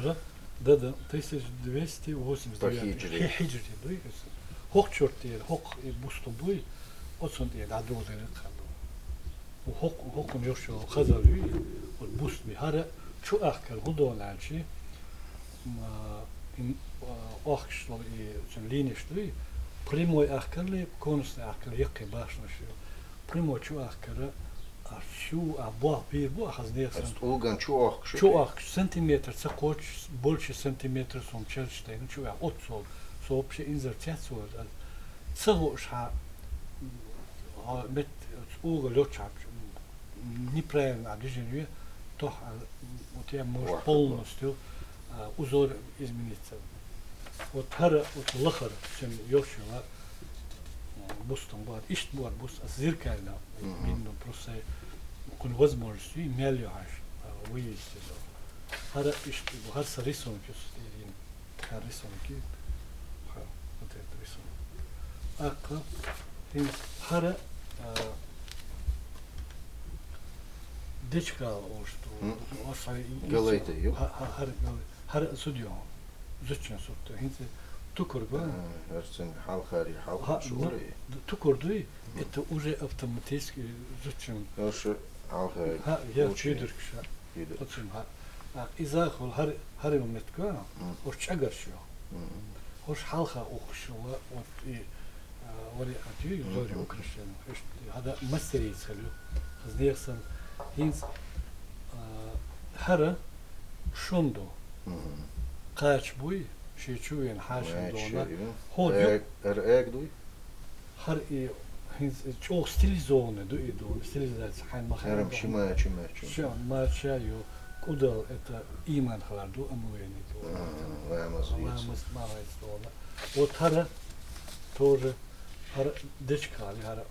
Да, 1289. По хиджри. Хиджри, дуй. Хок чортир, хок и бусту буй, отсон и дадозы летхаду. وحق يرشوا خزري والبوست بهذا شو أحكر غدون عشي ما إن أحكش لو لينش لي بريمو أحكر لي كونس أحكر يقي باش نشيو بريمو شو أحكر شو أبوه بيربو أخذني Als ogen чуах. شو أحكش سنتيمتر سقوش بولش سنتيمتر سوم تشلشتين شو أتصل سو بشي إنزر تيسول سهوش ها مت أوغ لوتشاب неправильно движение, то у тебя может полностью узор измениться. Вот хара вот лахар, чем ёшила бустом будет, ищет будет буст, зеркально, видно просто кон возможности имели аж вывести. Хара ищет, хар с рисунки, хар рисунки, вот это рисунок. Хара ديشكا أوشتو أصلا Галайта ю. هر سوديو زوجين صوت هنت تكرجوا Ersen halkhari halk шуры. تكردوي это уже автоматически زوجين Yosh halkhari. ها يا تشيدر كشا أتصل ها إذا خل هر يوم نتكوا وش أجر شو وش حلقة أوشوا وفي وري أتيو زوري أوكرشين هذا مستري يسخلو خزنيرسن هينز هرا شوندو قاش بوي شي شوين حاشن دونا هو Erek doei. هر إيه هينز شو ستيليزونه دو إيدو ستيليزات حين ما Erem خير shima. شو ما شايو كودل إتا إيمان خلاردو أمويني دو Vamos ما isso. مس ما رايس دونا وتهرا تور هر ديشكالي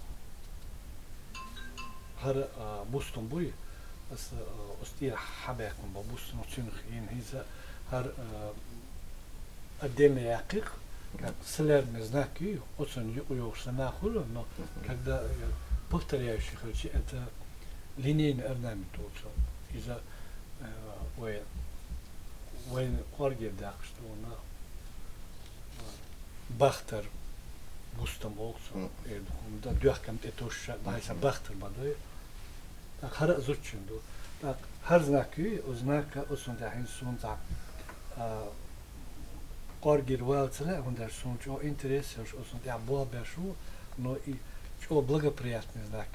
هر بوستون بوي بس أستير حباكم ببوستون تشنخ ين هيزا هر отдельный якик, как солярный знак ее, очень южно хуло, но когда повторяющих речи, это линейный орнамент из-за войны оргия, что на бахтер бустом олсо, да дюхкам это уж найса бахтер бадой, так хар зучинду, так хар знак ее, ознака очень дахин сунта Оргир валцеле, он даже сунчо интерес, он я была бешу, но и что благоприятный знак,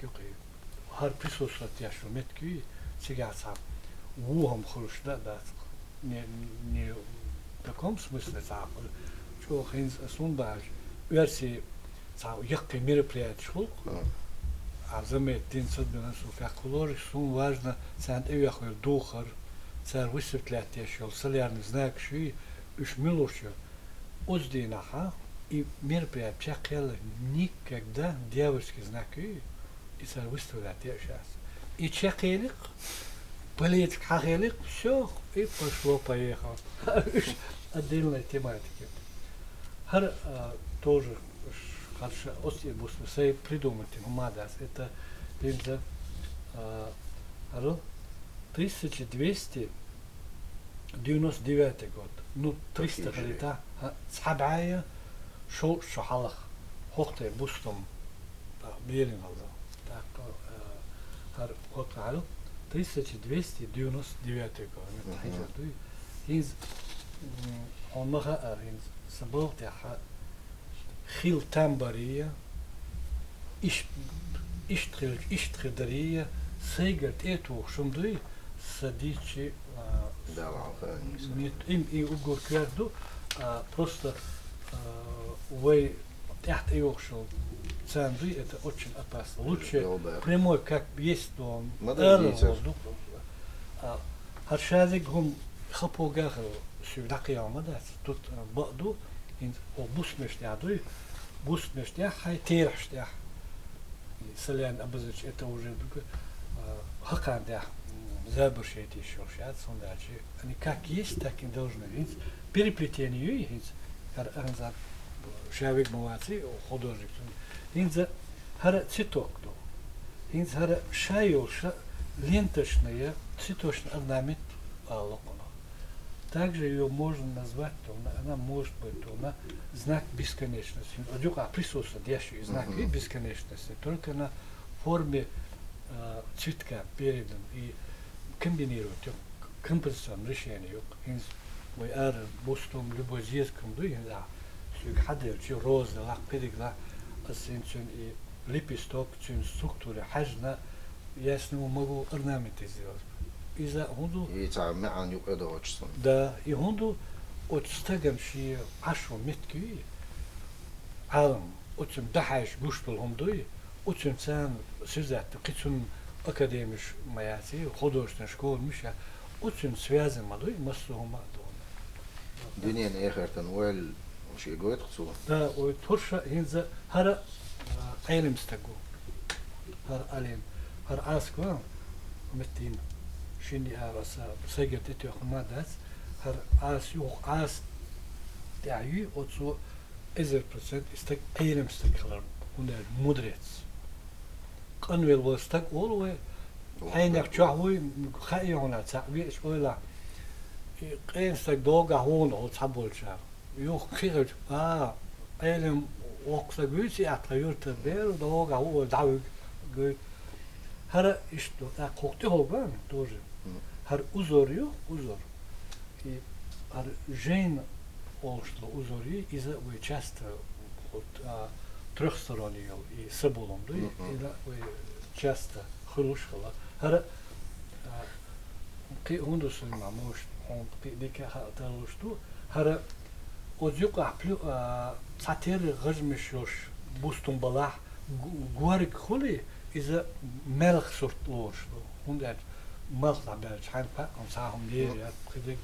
хар присутствует я что метки, сега сам ухом хруш, да, не в таком смысле сам, что хинз сунбаж, версии сам якты мероприятие шло, а замет день садбина суфя колорик, сун важно, санд эвяхур духар, царь высветлять я шел, солярный знак ши, уж милошью, оздинаха и мероприятие пчакела никогда девушки знаки и царь выставлять я сейчас. И чакелик, полетик хахелик, все, и пошло-поехало. Отдельная тематика. Хар тоже хорошо, остин бусну, сей придумать, мадас, это линза 1299 год. Ну, 300 лета, сабая, шо шахалах, хохте бустом, бирин алда. Так, хар хохталу, 1299 год. Хинз, он маха аринз, сабал тяха, хил тамбария, иштридария, сейгат эту шумдуи, садичи нет, им и угор кверду, просто вы тяхт и ушел ценды, это очень опасно. Лучше прямой, как есть, то он воздух. Харшазик гум хапогахал сюдакия мадас, тут баду, о бусмештядуй, бусмештя, хай терштя. Солян обозначит, это уже хакандя. Забушить еще сейчас, он дальше. Они как есть, так и должны быть. Переплетение есть, как анзар шавик молодцы, художник. Инза хара цветок, инза хара шайол, ленточные, цветочный орнамент локона. Также ее можно назвать, она может быть знак бесконечности. Присутствует ящик знак бесконечности, только на форме цветка передан и комбинирует композиционное решение. Мой ар бустом любой зеском дуй, да, сюг хадель, чу роза, лак перегла, асенчен и лепесток, чун структуре, хажна, я с ним могу орнаменты сделать. Из-за хунду. И там мягкий это очень. Да, и хунду от стаган ши ашу метки, алам, очень дахаешь гуштол хундуй, очень цен сюжет, кичун академиш маяти, художественная школа, миша, очень связан мадуй, массу мадуй. Днен эхертен уэль شيء قوي تقصوه. Да, ой, торша хинза хара айлем стагу. Хар алем, хар асква, меттин шинди араса сегет эти хмадас, хар ас юх ас тяю отсо 1% истак айлем стагхлар, ундер мудрец. Канвел was стаг олве айнак чахвой хайона цави шойла. قين стаг долго хон от саболча. Yok kırık, elim oksa güçü atlayırdı, bir doğru o dağı güç. Her işte, koktu olgan, doğru. Her uzoruyor, uzor. Her jen oluştu uzoruyor, ize ve часто трехсторонний и саболомду, и часто хлушкала. Her ki hundusun mamuş, on dike hataluştu. Her Оцюк аплю сатер гыжмышош бустун балах гуарик хули из мелх сорт лошло. Хундер мелх лабер чанпа он сахум дир я придик.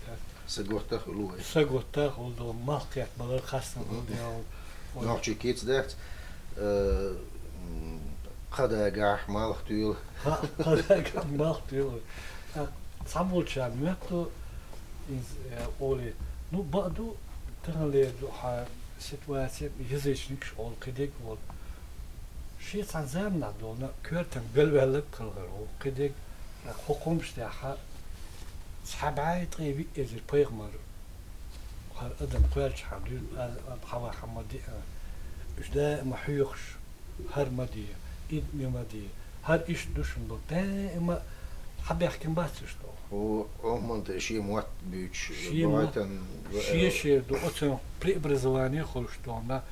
Саготах луи. Саготах олдо мелх кет балар хастан олдо. Нахчи киц дерт قداقح مالخ تيول. قداقح مالخ تيول. سامولشا ميتو из оли. Ну баду تغلي دوحة سيتواسية يزيشنك شغل قديك وال شيء تنزامنا دونا كورتن قلبالك كالغرو قديك حكومش تاعها صحاب عايد غيبي إزر بيغمر هر أدم قوالش حمدين بحوا حمدي إش دا محيوخش هر مدية إيد مدية هر إيش دوشن دو دائما حب يحكي مباتش دو وهم شيء موت بيتش شيء دو أصلا преобразование خلشتونا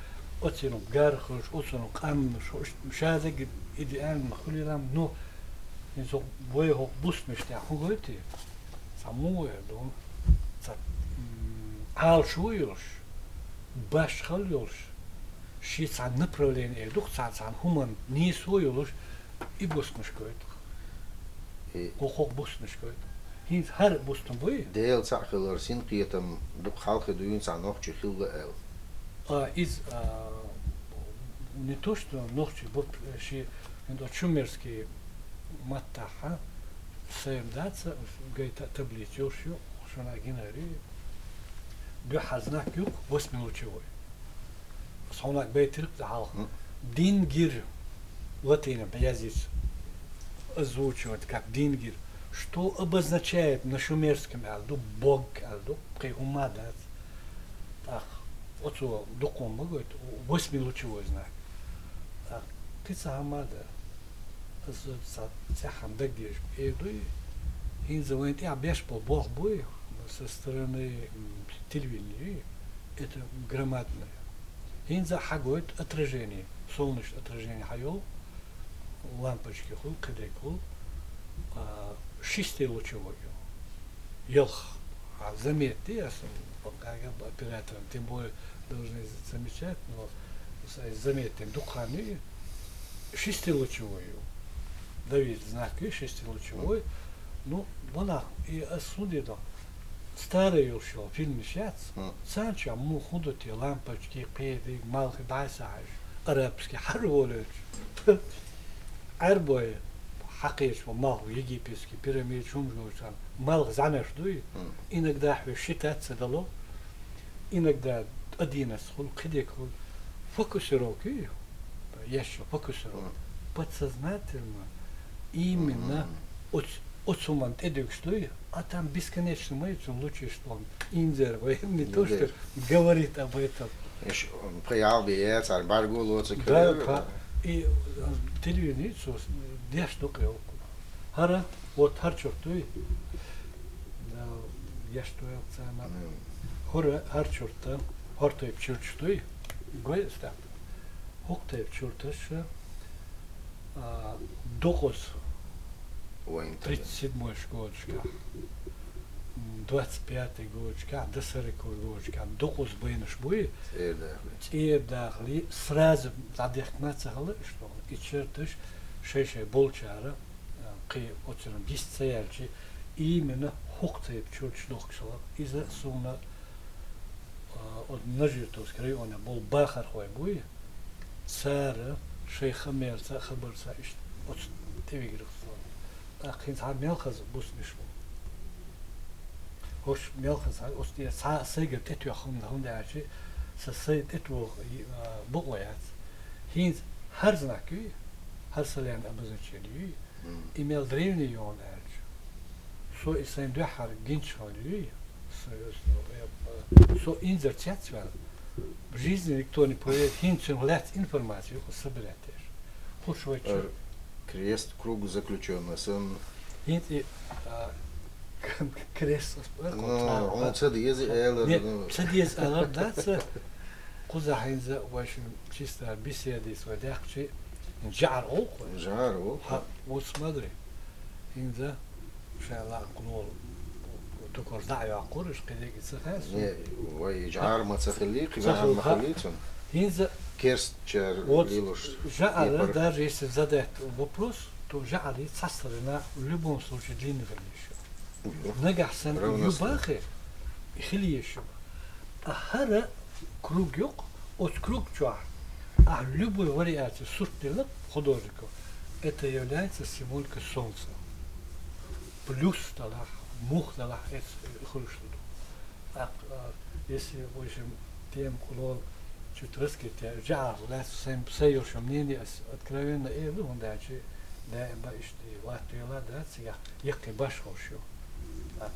أصلا جار خلش أصلا قام مش هذا إديال مخلي لام نو إنسو بويه بوس مش تاعه قلتي سموه دو عال شويلش باش خليلش شيء عن направление دوخ عن همان نيسويلش إبوس مش قلت وخوك بوس مش قلت هيز هر بوستن بوي ديل ساخلر سين قيتم دوق خالق دوين سان نوخچ خيلغه ال из не то что ночью вот ши до чумерский матаха сэмдаца гайта таблицу что на генери бю хазнак юк 8 лучевой сонак бейтер дал дингир латина бязис озвучивать как дингир. Что обозначает на шумерском алду бог алду приумадат? Ах, вот что духом говорит, 8-лучевой знак. Ах, ты сахамада, сахам дагдиш, и называет я беш по бог бой со стороны телевидения. Это громадное. Инза хагует отражение, солнечное отражение хайол, лампочки хул, кадекул. 6-лучевой. Елх. А заметьте, я как оператором, тем более должны замечать, но заметьте, духами 6-лучевой. Давид знак 6-лучевой. Ну, voilà. И осудил. Старый еще фильм сейчас. Санчо, му худоти, лампочки, педы, малхи, байсаж, арабский, харволыч. Арбой. حقيش ومال يجيبسكي بيراميد شومجوشان مال زعناش دوي إنك دا حوي شتات سدلو إنك دا أدينس خل قديك خل فوكسروكي يشو فوكسرو подсознательно именно от отсумант эдюкстуй, а там бесконечно мается лучше, что он инзер, не то, что говорит об этом. Приявляется, альбаргу лоцик. Да, и телевизор, где что кого. Хара, вот харчуртуй, да, я что я цена. Хора харчурта, хортой пчурчтуй, гоеста. Хоктой пчурташ, дохос. 37-й школочка, 25-й годочка, 10-й годочка, дохос бейнаш буи, дахли, сразу задехнаться халы, что и чертыш, шейшей болчара, ки оцером бисцеяльчи, именно хоктай пчурч дохшала, из-за суна от нажитовской района был бахар хой буи, цара, шейха мерца, хабарца, от тевигров. أخين صار ملخص بوس مشو هوش ملخص أستي ساجر تتوى خم ده عشي ساجر تتوى بقويات هين هرزناكي هرسلين أبزنشيني إيميل دريني يون عش سو إسرائيل دوحر جنشوني سو إنزر تشاتسوال بجيزني никто не поверит هين شنغلات информацию собирать هوش وجه Крест, круг заключенный, сын. Крест. Он цедиез элер. Цедиез элер, да, це куза хинза, ваше чисто беседы сводяхчи, жар око. Жар око. Вот смотри, хинза, шайла кулол, только ждаю акурыш, когда гицахас. Не, вай жар мацахилик, жар махалицун. Хинза. Керстчер, вот Лилуш. Жара, даже если задать вопрос, то жара сострена в любом случае длинного еще. Нагахсан юбахи хилиешем. А хара кругёк от круг чуа. А любой вариации суртилок художников это является символикой солнца. Плюс талах, мух талах, это хрушту. Если в общем тем кулол чуть раскрытие, жар, лес, сеющим мнение, откровенно, и он дальше, да, баишти, латвия, да, цега, який башхошью, а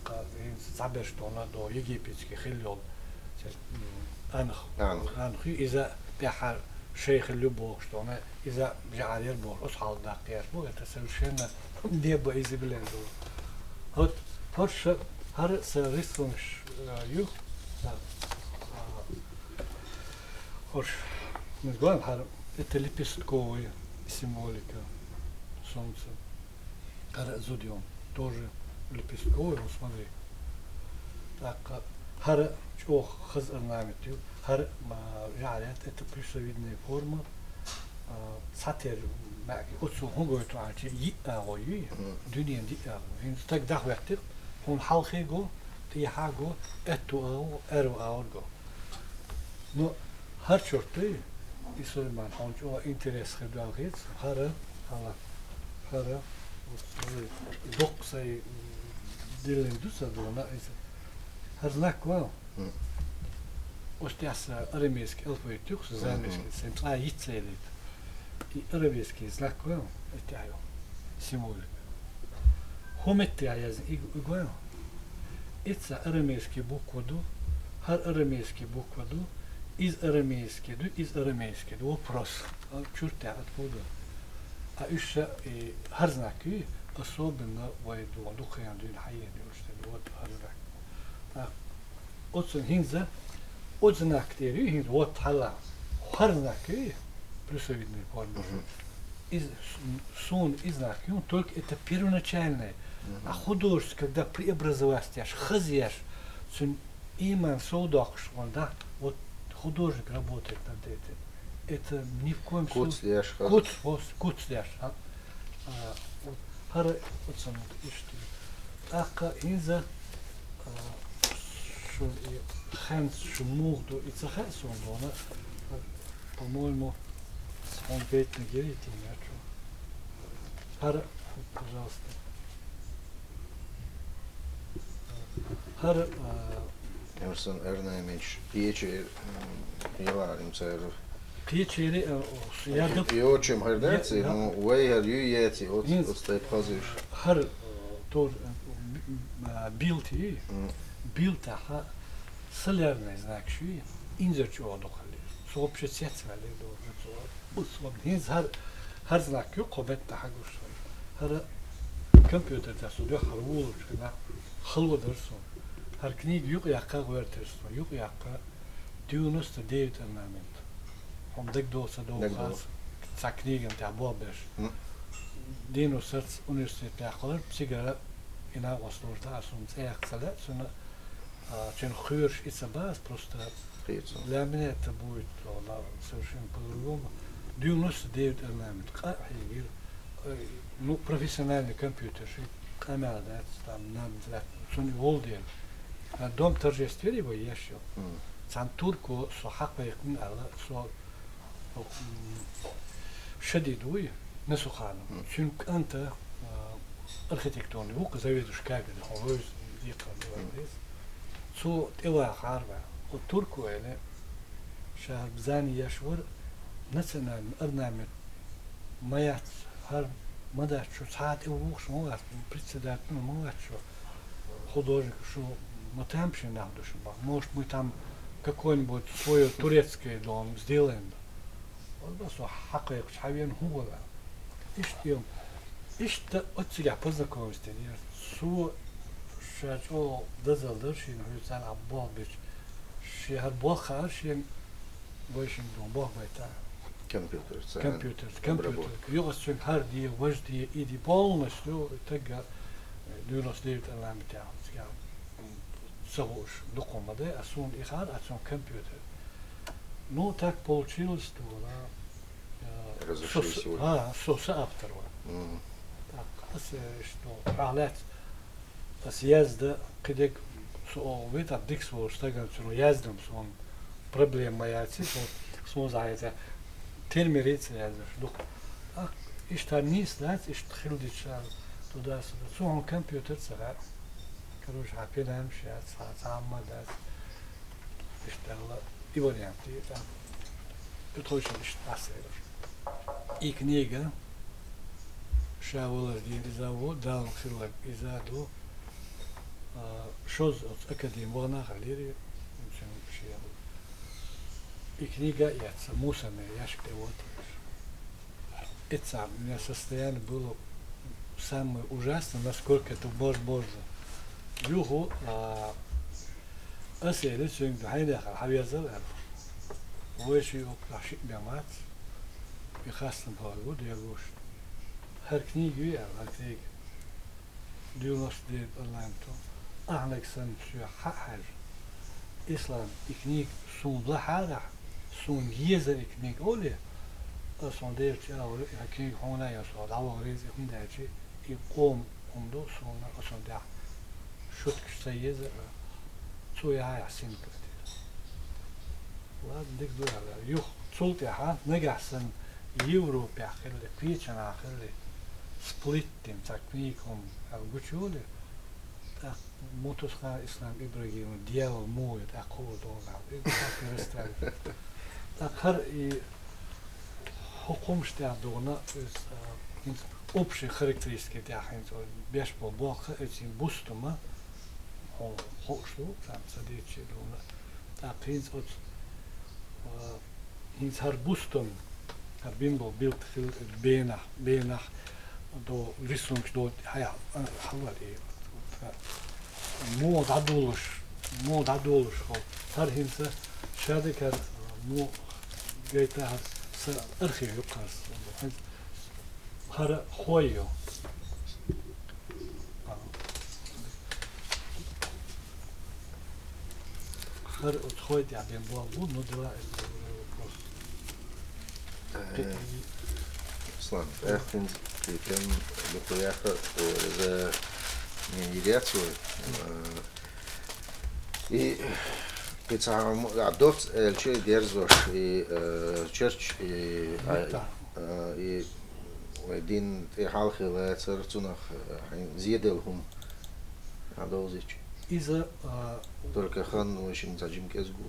забер, что он до египетский хилёл, анх, из-за пяха шейх любовь, что он из-за жарер бор, осхал да, бор, это совершенно небо изъявлено. Вот, что, хар рисунш юг, Хош, мы говорим, это лепестковая символика солнца. Зодион тоже лепестковый, вот смотри. Так, хара, что хаз орнаментью, хар жарят, это плюсовидная форма. Сатер, отцу хунгоет раньше, иагой, дюнин диагой. Так дахвертик, он халхего, тихаго, эту эру. Но hartjortu is er maar gewoon interesse gedragen. Harre, dok zij delen dus dat doen. Is het leuk wel. Als die als Arameesk elfweer terug zijn zijn twee iets zeiden. Die Arameesk is leuk wel. Het is symboliek. Hoe met die is ik wel. Het is Arameeske boek wat doe. Har Arameeske boek wat doe. Из арамейский, вопрос, чуртя откуда. А еще и харзнаки, особенно войду, духаян дюн хайен, вот харзнак. Отсон хинза, отзнак терю, вот хала, харзнаки, плюсовидный формы. Из сон и знаки, только это первоначальное. А художник, когда преобразовался, хазяш, иман соудахш, да, вот художник работает над этим. Это ни в коем случае. Куцляш. Хара отсам ишти. Ака инза что хэнс шумугду и цахасун дона. По-моему, он говорит на герите, Хара, пожалуйста. Хара Emerson Erneimich, pieci jelarim ceru. Pieci I očim hrdeci, no way har ju jeci od staj paziš. Har тор билти билтаха солярный знак шуи инзерч одохали сообщи сетвали до бусом хиз har знак yok قبت تحقش هر كمبيوتر تاسودو حرول شنا خلو درسون هر كنيج yok yakka verterson yok yakka diunus de David Arnament om dik dosa do gas sa knigen ta bobesh dino sert universitet yaklar sigara ina oslorta asun tsayaqsala suna chen khuyush isabas просто для меня это будет совершенно по-другому. 99 элемент, ну, профессиональный компьютер, камера, да, там, надо, сони волден. Дом торжестве его еще. Сам турку сухака якун ала, со шадидуй, не сухану. Чунк анта архитектурный, вука заведуешь кабель, ховоз, дикан, дивандис. Со тела харва, от турку эле, шар бзани яшвар, национальный орнамент, маят, хар, мадачу, саат и вух, шмугат, председатель, мугачу, художник, что мы там ще надушим, может мы там какой-нибудь свой турецкий дом сделаем. Вот бас хакаек, шавен хугала. Иштем, ишта от себя познакомиться, не, су шачо дазалдыр, шин хуйсан аббал бич, шихар бохар, шин бойшин дом бох байта. Компьютер. Югасчен харди, вожди, иди полностью, тега 99 элемент я согуш докумады, а сон ихар, а сон компьютер. Ну так получилось, что разрешили сегодня. Соавтор. Так, что ралет, съезда, когда вы там диксвол, что говорят, ездом, сон проблема яйца, сон заездя. Термирица яздаш, дух. Ишта низ, знаете, ишта хилдича туда-сюда. Сон компьютер цара. Короче, хапинам шиат, саама дас. Ишта и варианты там. Это очень асер. И книга Шавулар дин изаву, дал хилак изаду. Шоз от академии вона халири. И книга яца, мусорная, яшка вот. Это у меня состояние было самое ужасное, насколько это можно. Югу, أسئلة سوين بحين حبي زلال ويش يقطع بيامات بخاصة بهالود يقولش هر كنيجي يا هر كنيج ديونس دير ألامتو أهلك سن شو حاجة إسلام إكنيج سون لا حاجة سون يزر إكنيج أولي أصلا دير تأول إكنيج هنا يا صاد عوض ريز يكون داعي يقوم عندو سون أصلا داع شو تكشتيزر سوي هاي حسين كتير. وهذا ديك دور على يخ صوتي ها نجح سن يورو بيأخذ لي بيتش أنا أخذ لي سبليتين تكنيكهم أو قشولي تا موتوس خا إسلام إبراهيم ديال موي تا قوة دونا إيه كريستال تا خر حكومش تا دونا إنس общие характеристики تاع حين بيش بالباقة إتين بوستما hoogstoel, там садится дома. А принц от in haar boestem, haar bimbel beeld veel benach do rissungs do ja halari mod adolus haar hinse şadikar mo geita har archiv yukas har khoyo har отходит я бен был ну дела Слан, эхтин тем лукояха за медиацию и пиццам адот элче дерзош и черч и один халхил церцунах зиделхум адозич из-за только хан очень зажим кезгу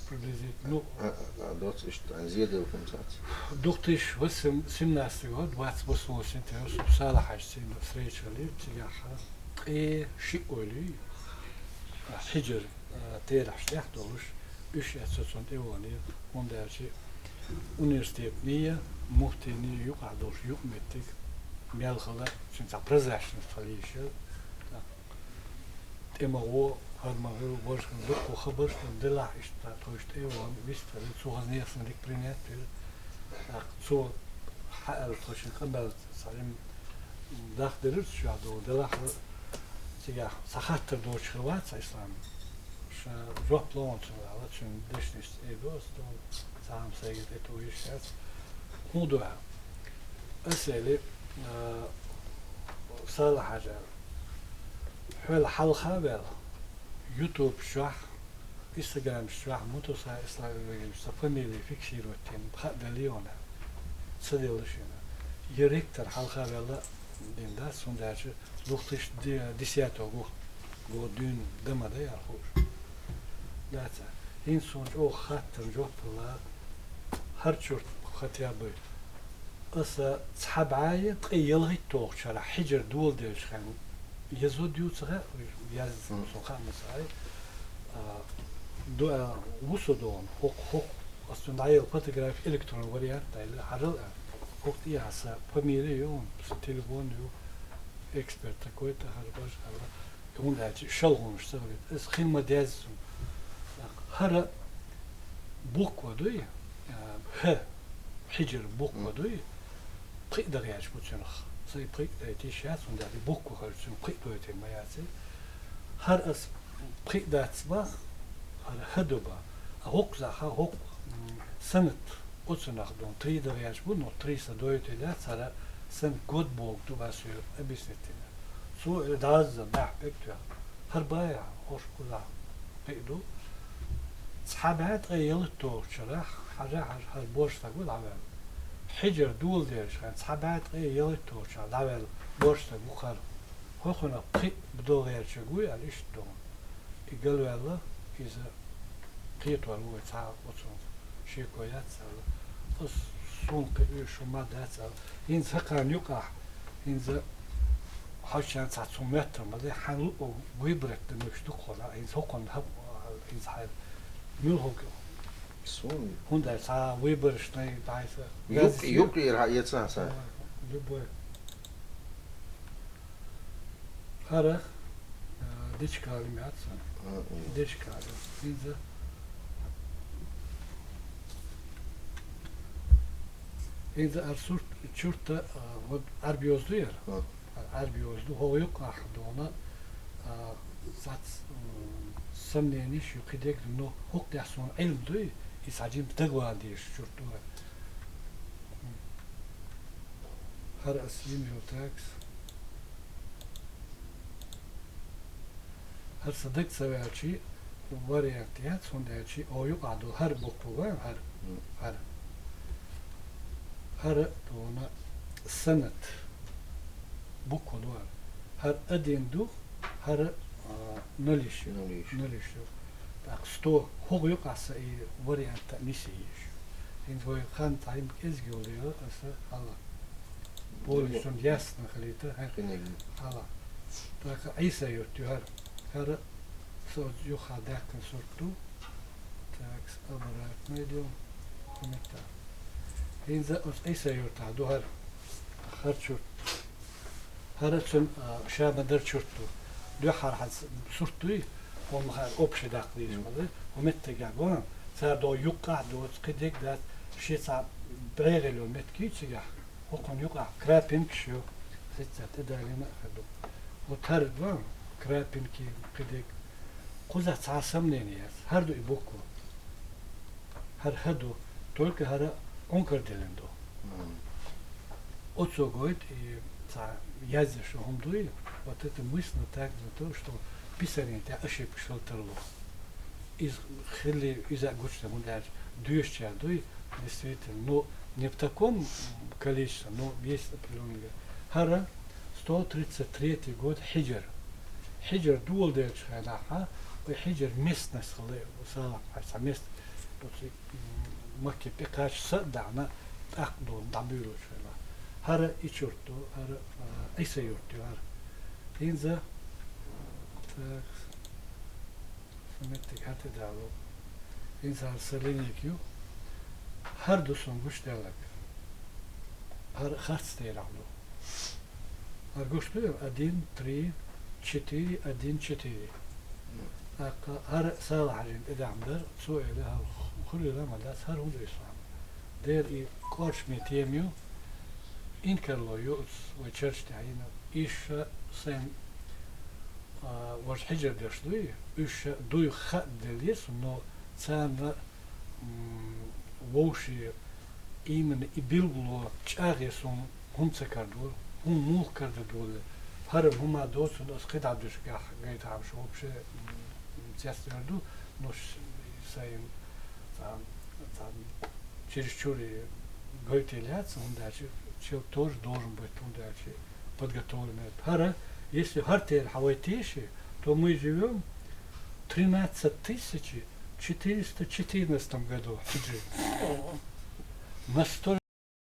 приблизительно. Ну, 2017 год, 28 сентября, сала хачсин встречали, тяха, и шиколи, хиджер, терашлях долуш, 360 evani, onda şey üniversiteye muhteni yok adoş yok mettik, melhala, çünkü prezerşin falişel, tema o harmagı başkan dok haber dela işte toşt evan viste suğazniyesin dik prinet su hal toşun kabel salim dahderir şu ado dela siga sahattır doğuş hırvat İslam şu joplon sonra çünkü deşniş edos sam sayıt et o işler hudu aseli salah hacer حول حلقة بلا يوتيوب شوح انستغرام شوح موتوسا اسلاغي سفاميلي فيكشي روتين بخد ليونا سديلشنا يريكتر حلقة بلا ديندا سونداش لوختش ديسياتو go dün demede ya hoş. Data. İnsan o hattın jopla her çort hatiyabı. Asa sabaya tqiyilhi toqşara hicr dul deşkan. يزود يوتها يز سوخا مساي دو وصدون حق أصلا عيل فوتوغراف إلكترون وريات تايل حرل وقت ياسا فميري يوم تليفون يو إكسبرت كويت هرباش هلا كون هاتي شلون اشتغلت إس خدمة داز هرا بوك ودوي ه حجر بوك ودوي تقدر يعيش بوتشنخ سي بريك دايتي شاس وندار بوكو خرجون بريك دويتي ماياتي هر اس بريك داتسبا هر هدوبا هوك زاخا هوك سنت اوتسناخ دون تري درياش بو نو تري سدويتي دات سارا سن گود بوك تو باسيو ابيسنتينا سو داز باح بيكتو هر بايا خوش كلا بيدو صحابات غيلت تو شرح حاجه هر بوش تقول عمل حجر دول ديرش كان صحابات يلي توشا لابل بورشتا بخار خوخنا قي بدو غير شغوي على ايش دون يقالوا يلا اذا قيت والو تاع وصون شي كويات سال بس سون قي شو ما دات ان سكان يقع ان ذا حشان تاع سومتر ما دي حلو ويبرت مش دخلا ان سوكن هب ان هاي يوهو Sun. Hunda sa Weber schnell weiße. Yok jetzt nach sa. Любой. Hara dişkali мяться. Dişkali. Inza. Inza arsurt çurta arbiyozdu ya. Arbiyozdu. O yok ahdı ona. Sat samneniş yuqidek no huk derson ilmdu. İsacım tagwa diye şurtu. Her aslim yotax. Her sadık severçi variyatiyat sondayçi oyu adu her boku var her ona sanat boku var. Her adindu her nolish. Так что хогой каса и вариант нисиеш. Инфой хан тайм кезгөлү аса ала. Полишон ясно халита ала. Так айса юртуар. Хара со юхадак сорту. Так абарат медиум комета. Инза ос айса юрта дуар. Харчур. Харачун шабадыр чурту. Духар хас сортуй هم هر option داخلیش ماده ومت جاگوان سر دو یوکا دو تقدیک داد شیء صعب بريغلو مت كيتشجع وكون يوقع كرابين كشيو ستة تدالي ما أخدو وتردوان كرابين كي قديك قوزة تعصم نينياس هردو يبوكو هر هدو تولك هر أنكر دلندو أتسو قويت يازش هم دوي وتت мысленно так за то, что писание те ошибки что терло. Из хили из агучта мундаж дюшча дуй действительно, но не в таком количестве, но есть определенные. Хара 133 год хиджр. Хиджр дуал дельчханаха, и хиджр местность хали усала, а мест مكي بقاش صدعنا أخدون دبيرو شلا هر إيشورتو هر إيسا يورتو هر إنزا سمعتك هاتي دالو إنزا سلينيكيو هر دوسون گوش دلك هر خرص ديرالو هر گوش دير أدين 3 4 أدين 4 هر سال عجين إدعم در سوء لها خلي لما داس هر هو الإسلام دير إي قارش ميتيميو إن كرلو يوز ويشرش تعينا إيش سين ورش حجر ديشلوي إيش دوي خد دليس نو تسان ووشي إيمن إبيلغلو تشاغيسون هم تكردول هم مول كردول هر هما دوسون أس قد عبدش قايت عم شو بشي تيستردو نوش سين там чересчур гойтеляться, он дальше человек тоже должен быть он дальше подготовлен. Хара, если хартер хавайтиши, то мы живем в 13 414 году. Настолько